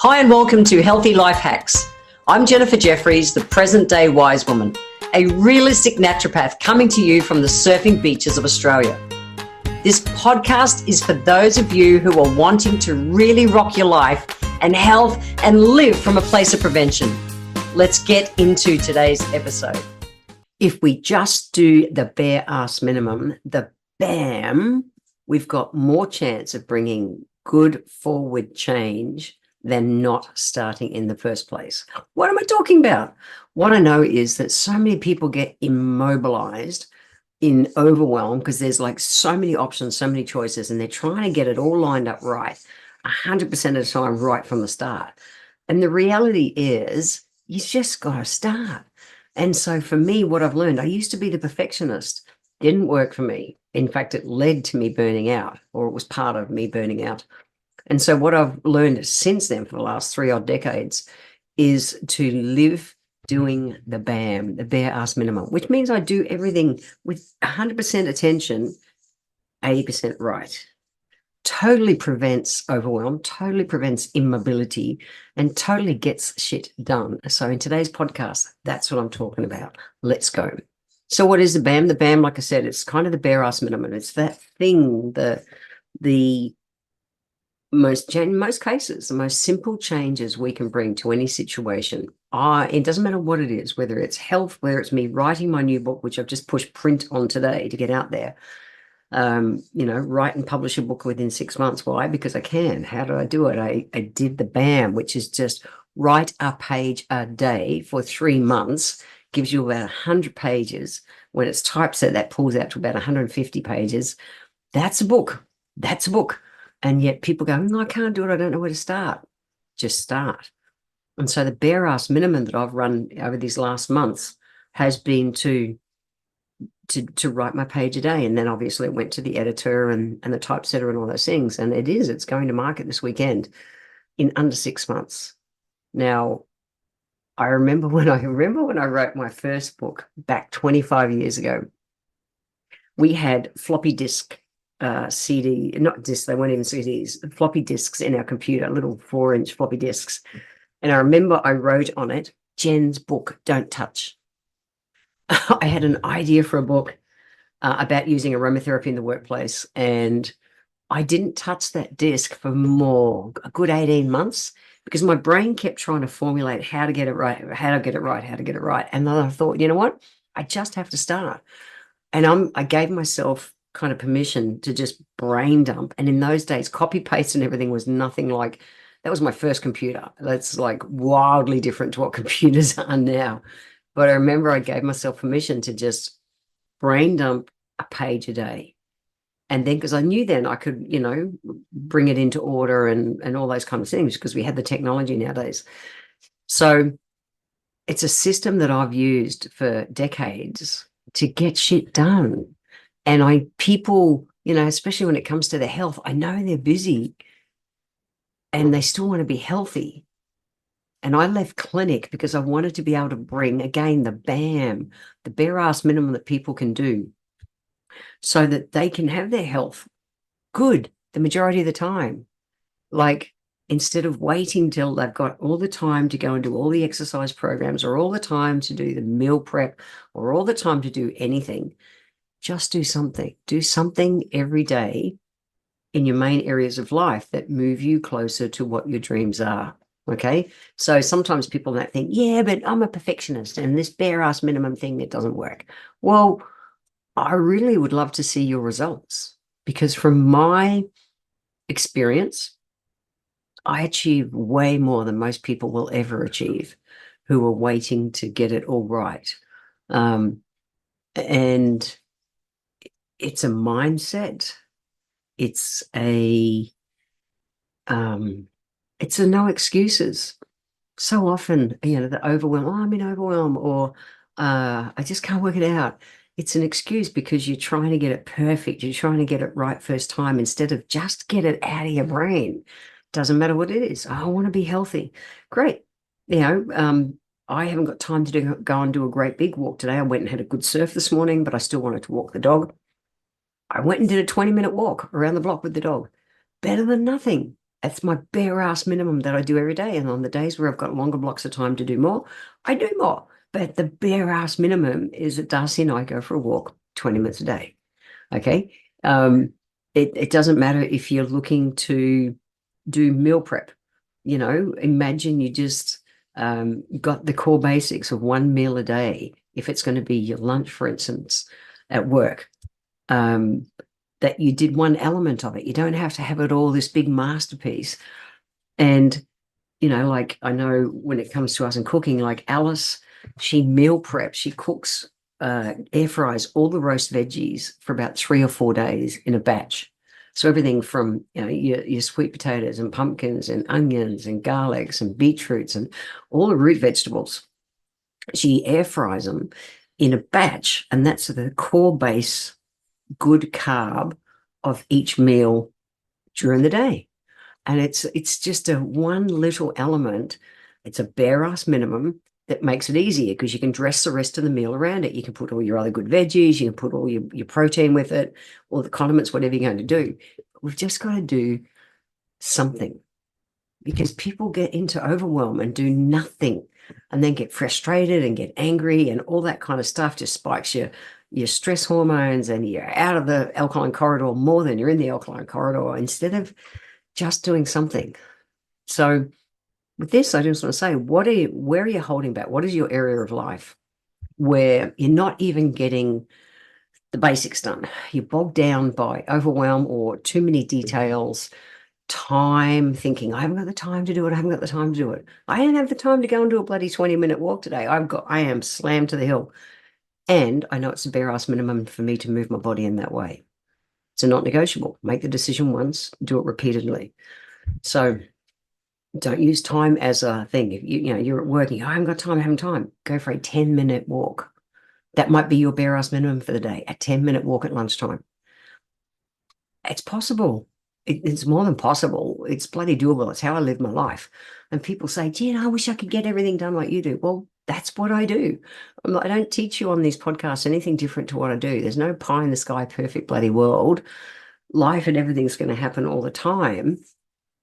Hi and welcome to Healthy Life Hacks. I'm Jennifer Jefferies, the present-day wise woman, a realistic naturopath coming to you from the surfing beaches of Australia. This podcast is for those of you who are wanting to really rock your life and health and live from a place of prevention. Let's get into today's episode. If we just do the bare ass minimum, the BAM, we've got more chance of bringing good forward change than not starting in the first place. What am I talking about? What I know is that so many people get immobilized in overwhelm because there's like so many options, so many choices, and they're trying to get it all lined up right, 100% of the time, right from the start. And the reality is you just got to start. And so for me, what I've learned, I used to be the perfectionist. Didn't work for me. In fact, it led to me burning out, or it was part of me burning out. And so what I've learned since then for the last 3 odd decades is to live doing the BAM, the bare ass minimum, which means I do everything with 100% attention, 80% right. Totally prevents overwhelm, totally prevents immobility, and totally gets shit done. So in today's podcast, that's what I'm talking about. Let's go. So what is the BAM? The BAM, like I said, it's kind of the bare ass minimum. It's that thing, the most cases, the most simple changes we can bring to any situation. It doesn't matter what it is, whether it's health, whether it's me writing my new book, which I've just pushed print on today to get out there. Write and publish a book within 6 months. Why? Because I can. How did I do it? I did the BAM, which is just write a page a day for 3 months, gives you about 100 pages. When it's typeset, that pulls out to about 150 pages. That's a book. That's a book. And yet people go, no, I can't do it. I don't know where to start. Just start. And so the bare ass minimum that I've run over these last months has been to write my page a day. And then obviously it went to the editor and the typesetter and all those things. And it's going to market this weekend in under 6 months. Now, I remember when I wrote my first book back 25 years ago, we had floppy disk CD, not discs, they weren't even CDs, floppy disks in our computer, little 4-inch floppy disks. And I remember I wrote on it, Jen's book, don't touch. I had an idea for a book about using aromatherapy in the workplace, and I didn't touch that disc for a good 18 months because my brain kept trying to formulate how to get it right. And then I thought, you know what? I just have to start. And I gave myself kind of permission to just brain dump. And in those days, copy paste and everything was nothing like, that was my first computer. That's like wildly different to what computers are now. But I remember I gave myself permission to just brain dump a page a day. And then, because I knew then I could, bring it into order and all those kind of things because we had the technology nowadays. So it's a system that I've used for decades to get shit done. And people, especially when it comes to their health, I know they're busy and they still want to be healthy. And I left clinic because I wanted to be able to bring, again, the BAM, the bare ass minimum that people can do so that they can have their health good the majority of the time. Like, instead of waiting till they've got all the time to go and do all the exercise programs or all the time to do the meal prep or all the time to do anything, just do something. Do something every day in your main areas of life that move you closer to what your dreams are. Okay. So sometimes people might think, yeah, but I'm a perfectionist and this bare ass minimum thing, it doesn't work. Well, I really would love to see your results because from my experience, I achieve way more than most people will ever achieve who are waiting to get it all right. And it's a mindset. It's a no excuses. So often, the overwhelm, I'm in overwhelm, or I just can't work it out. It's an excuse because you're trying to get it perfect. You're trying to get it right first time instead of just get it out of your brain. Doesn't matter what it is. I want to be healthy. Great. I haven't got time to go and do a great big walk today. I went and had a good surf this morning, but I still wanted to walk the dog. I went and did a 20-minute walk around the block with the dog. Better than nothing. That's my bare ass minimum that I do every day. And on the days where I've got longer blocks of time to do more, I do more. But the bare ass minimum is that Darcy and I go for a walk 20 minutes a day. Okay. It doesn't matter if you're looking to do meal prep. Imagine you just got the core basics of one meal a day. If it's going to be your lunch, for instance, at work, that you did one element of it. You don't have to have it all this big masterpiece. And, like I know when it comes to us in cooking, like Alice, she meal preps, she cooks, air fries all the roast veggies for about 3 or 4 days in a batch. So everything from your sweet potatoes and pumpkins and onions and garlics and beetroots and all the root vegetables, she air fries them in a batch, and that's the core base good carb of each meal during the day. And it's just a one little element. It's a bare ass minimum that makes it easier because you can dress the rest of the meal around it. You can put all your other good veggies, you can put all your protein with it, all the condiments, whatever you're going to do. We've just got to do something, because people get into overwhelm and do nothing and then get frustrated and get angry, and all that kind of stuff just spikes your stress hormones, and you're out of the alkaline corridor more than you're in the alkaline corridor, instead of just doing something. So with this, I just want to say, where are you holding back? What is your area of life where you're not even getting the basics done? You're bogged down by overwhelm or too many details, time, thinking, I haven't got the time to do it. I haven't got the time to do it. I didn't have the time to go and do a bloody 20-minute walk today. I am slammed to the hill. And I know it's a bare ass minimum for me to move my body in that way. It's a not negotiable. Make the decision once, do it repeatedly. So don't use time as a thing. If you're at work, I haven't got time, I haven't time. Go for a 10-minute walk. That might be your bare ass minimum for the day, a 10-minute walk at lunchtime. It's possible. It's more than possible. It's bloody doable. It's how I live my life. And people say, gee, I wish I could get everything done like you do. Well, that's what I do. I don't teach you on these podcasts anything different to what I do. There's no pie in the sky, perfect bloody world. Life and everything's going to happen all the time.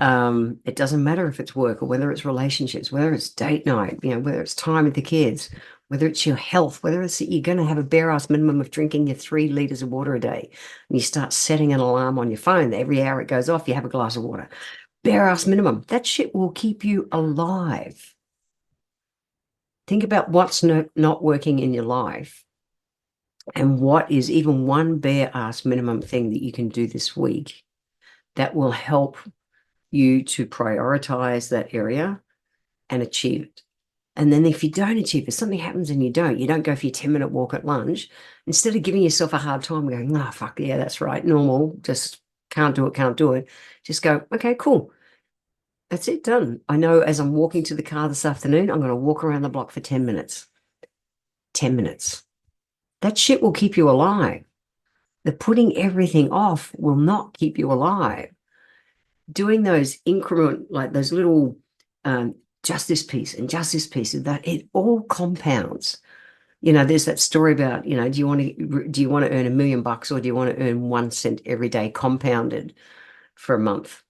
It doesn't matter if it's work or whether it's relationships, whether it's date night, whether it's time with the kids, whether it's your health, whether it's that you're going to have a bare ass minimum of drinking your 3 liters of water a day, and you start setting an alarm on your phone. Every hour it goes off, you have a glass of water. Bare ass minimum. That shit will keep you alive. Think about what's not working in your life, and what is even one bare ass minimum thing that you can do this week that will help you to prioritize that area and achieve it. And then if you don't achieve it, something happens and you don't go for your 10-minute walk at lunch, instead of giving yourself a hard time going, fuck yeah, that's right, normal, just can't do it, just go, okay, cool. That's it, done. I know as I'm walking to the car this afternoon, I'm going to walk around the block for 10 minutes. 10 minutes. That shit will keep you alive. The putting everything off will not keep you alive. Doing those increment, like those little just this piece and just this piece, that it all compounds. There's that story about, do you want to earn $1 million or do you want to earn 1 cent every day compounded for a month?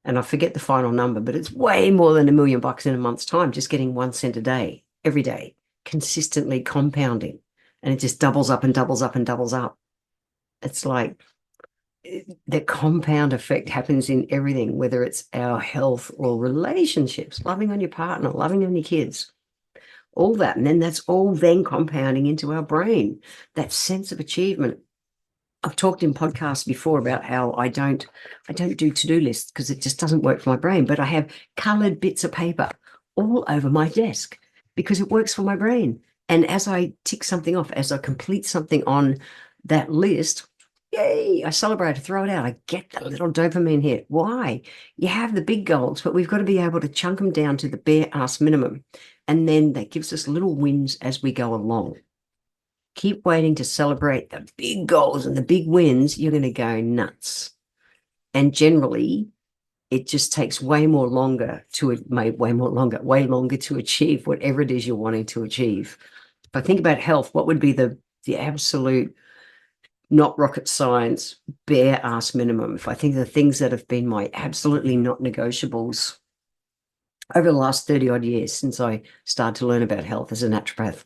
And I forget the final number, but it's way more than $1 million in a month's time, just getting 1 cent a day, every day, consistently compounding. And it just doubles up and doubles up and doubles up. It's like the compound effect happens in everything, whether it's our health or relationships, loving on your partner, loving on your kids, all that. And then that's all then compounding into our brain, that sense of achievement. I've talked in podcasts before about how I don't do to-do lists because it just doesn't work for my brain, but I have colored bits of paper all over my desk because it works for my brain. And as I tick something off, as I complete something on that list, yay, I celebrate, I throw it out. I get that little dopamine hit. Why? You have the big goals, but we've got to be able to chunk them down to the bare ass minimum. And then that gives us little wins as we go along. Keep waiting to celebrate the big goals and the big wins. You're going to go nuts. And generally, it just takes way longer to achieve whatever it is you're wanting to achieve. If I think about health, what would be the absolute not rocket science, bare ass minimum. If I think of the things that have been my absolutely not negotiables over the last 30 odd years since I started to learn about health as a naturopath,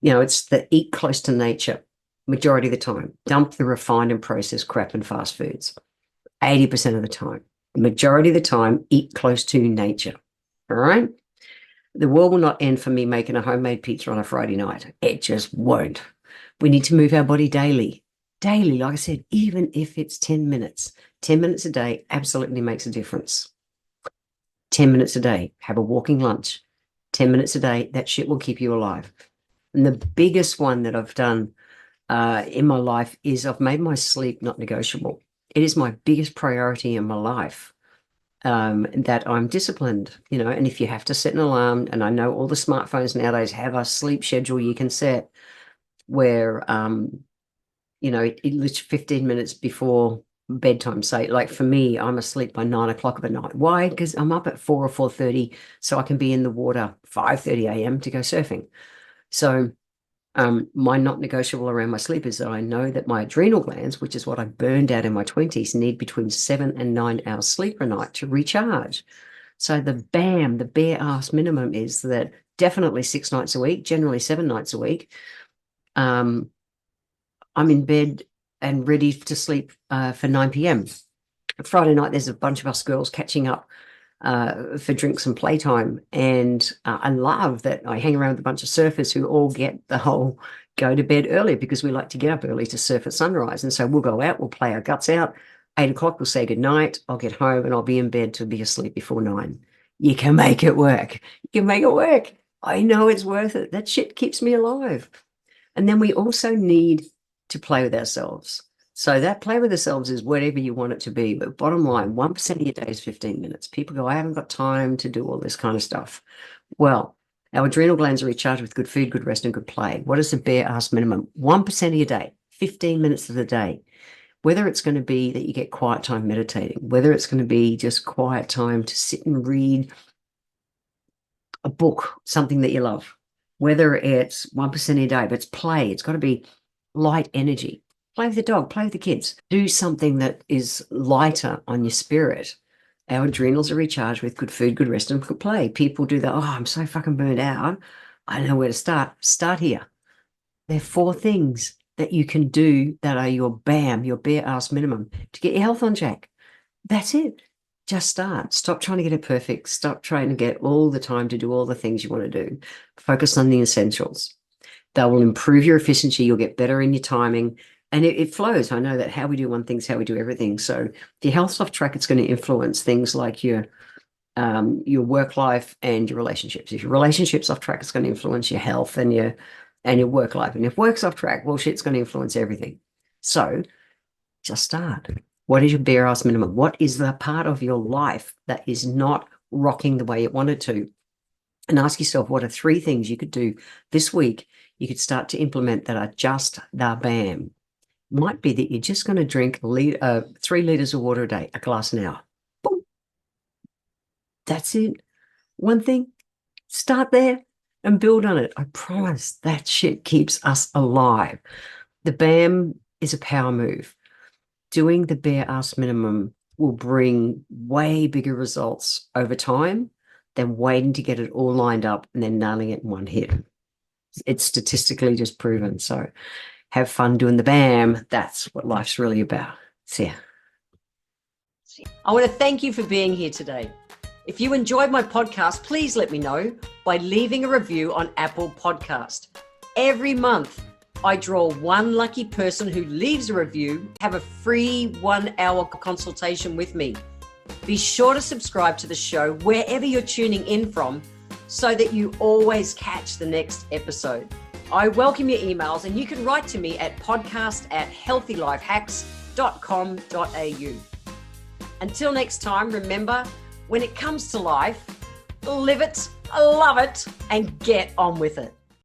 it's the eat close to nature majority of the time. Dump the refined and processed crap and fast foods 80% of the time. The majority of the time, eat close to nature. All right? The world will not end for me making a homemade pizza on a Friday night. It just won't. We need to move our body daily. Daily, like I said, even if it's 10 minutes. 10 minutes a day absolutely makes a difference. 10 minutes a day, have a walking lunch. 10 minutes a day, that shit will keep you alive. And the biggest one that I've done in my life is I've made my sleep not negotiable. It is my biggest priority in my life. That I'm disciplined, and if you have to set an alarm, and I know all the smartphones nowadays have a sleep schedule you can set where, it literally 15 minutes before bedtime. Say, like for me, I'm asleep by 9 o'clock of the night. Why? Because I'm up at 4 or 4:30, so I can be in the water 5:30 a.m. to go surfing. So my not negotiable around my sleep is that I know that my adrenal glands, which is what I burned out in my 20s, need between 7 and 9 hours sleep a night to recharge. So the bare ass minimum is that definitely 6 nights a week, generally 7 nights a week. I'm in bed and ready to sleep for 9 p.m. Friday night, there's a bunch of us girls catching up for drinks and playtime. And I love that I hang around with a bunch of surfers who all get the whole go to bed early because we like to get up early to surf at sunrise. And so we'll go out, we'll play our guts out. 8 o'clock, we'll say goodnight. I'll get home and I'll be in bed to be asleep before 9. You can make it work. You can make it work. I know it's worth it. That shit keeps me alive. And then we also need to play with ourselves. So that play with ourselves is whatever you want it to be. But bottom line, 1% of your day is 15 minutes. People go, I haven't got time to do all this kind of stuff. Well, our adrenal glands are recharged with good food, good rest, and good play. What is the bare ass minimum? 1% of your day, 15 minutes of the day. Whether it's going to be that you get quiet time meditating, whether it's going to be just quiet time to sit and read a book, something that you love, whether it's 1% of your day, but it's play. It's got to be light energy. Play with the dog, play with the kids. Do something that is lighter on your spirit. Our adrenals are recharged with good food, good rest, and good play. People do that, I'm so fucking burned out. I don't know where to start. Start here. There are 4 things that you can do that are your bare ass minimum to get your health on track. That's it. Just start. Stop trying to get it perfect. Stop trying to get all the time to do all the things you want to do. Focus on the essentials. They will improve your efficiency. You'll get better in your timing. And it flows. I know that how we do one thing is how we do everything. So if your health's off track, it's going to influence things like your work life and your relationships. If your relationship's off track, it's going to influence your health and your work life. And if work's off track, well, shit's going to influence everything. So just start. What is your bare ass minimum? What is the part of your life that is not rocking the way it wanted to? And ask yourself, what are 3 things you could do this week you could start to implement that are just the bam? Might be that you're just going to drink 3 liters of water a day, a glass an hour. Boom. That's it. One thing, start there and build on it. I promise that shit keeps us alive. The BAM is a power move. Doing the bare ass minimum will bring way bigger results over time than waiting to get it all lined up and then nailing it in one hit. It's statistically just proven. So have fun doing the BAM. That's what life's really about. See ya. I want to thank you for being here today. If you enjoyed my podcast, please let me know by leaving a review on Apple Podcast. Every month, I draw one lucky person who leaves a review, have a free 1-hour consultation with me. Be sure to subscribe to the show wherever you're tuning in from so that you always catch the next episode. I welcome your emails and you can write to me at podcast@healthylifehacks.com.au. Until next time, remember, when it comes to life, live it, love it, and get on with it.